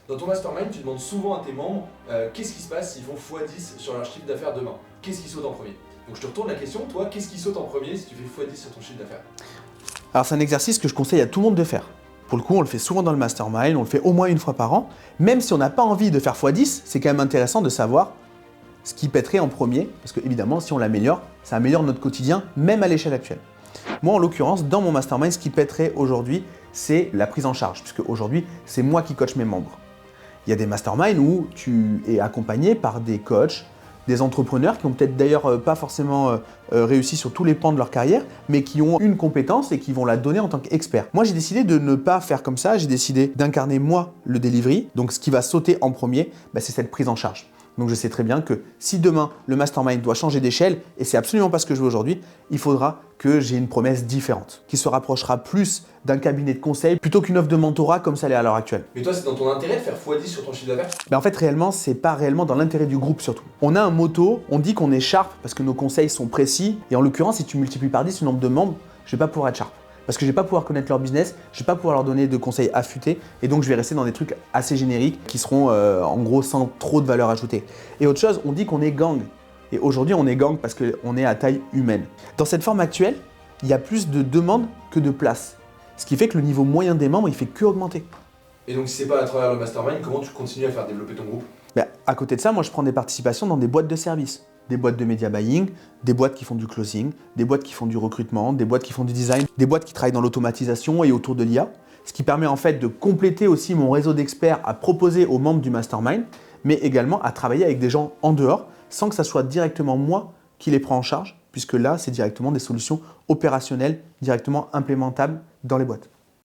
Dans ton mastermind, tu demandes souvent à tes membres qu'est-ce qui se passe s'ils font x10 sur leur chiffre d'affaires demain. Qu'est-ce qui saute en premier? Donc je te retourne la question, toi, qu'est-ce qui saute en premier si tu fais x10 sur ton chiffre d'affaires? Alors c'est un exercice que je conseille à tout le monde de faire. Pour le coup, on le fait souvent dans le mastermind, on le fait au moins une fois par an. Même si on n'a pas envie de faire x10, c'est quand même intéressant de savoir ce qui pèterait en premier, parce que évidemment, si on l'améliore, ça améliore notre quotidien, même à l'échelle actuelle. Moi, en l'occurrence, dans mon mastermind, ce qui pèterait aujourd'hui, c'est la prise en charge, puisque aujourd'hui, c'est moi qui coach mes membres. Il y a des masterminds où tu es accompagné par des coachs, des entrepreneurs qui ont peut-être d'ailleurs pas forcément réussi sur tous les pans de leur carrière, mais qui ont une compétence et qui vont la donner en tant qu'expert. Moi, j'ai décidé de ne pas faire comme ça, j'ai décidé d'incarner moi le delivery. Donc, ce qui va sauter en premier, c'est cette prise en charge. Donc, je sais très bien que si demain, le mastermind doit changer d'échelle, et c'est absolument pas ce que je veux aujourd'hui, il faudra que j'ai une promesse différente, qui se rapprochera plus d'un cabinet de conseil plutôt qu'une offre de mentorat comme ça l'est à l'heure actuelle. Mais toi, c'est dans ton intérêt de faire x10 sur ton chiffre d'affaires? En fait, réellement, c'est pas réellement dans l'intérêt du groupe surtout. On a un motto, on dit qu'on est sharp parce que nos conseils sont précis, et en l'occurrence, si tu multiplies par 10 le nombre de membres, je vais pas pouvoir être sharp. Parce que je vais pas pouvoir connaître leur business, je vais pas pouvoir leur donner de conseils affûtés, et donc je vais rester dans des trucs assez génériques qui seront en gros sans trop de valeur ajoutée. Et autre chose, on dit qu'on est gang. Et aujourd'hui, on est gang parce qu'on est à taille humaine. Dans cette forme actuelle, il y a plus de demandes que de places. Ce qui fait que le niveau moyen des membres, il fait que augmenter. Et donc, si c'est pas à travers le mastermind, comment tu continues à faire développer ton groupe? À côté de ça, moi, je prends des participations dans des boîtes de services. Des boîtes de media buying, des boîtes qui font du closing, des boîtes qui font du recrutement, des boîtes qui font du design, des boîtes qui travaillent dans l'automatisation et autour de l'IA. Ce qui permet en fait de compléter aussi mon réseau d'experts à proposer aux membres du mastermind, mais également à travailler avec des gens en dehors, sans que ça soit directement moi qui les prends en charge, puisque là, c'est directement des solutions opérationnelles, directement implémentables dans les boîtes.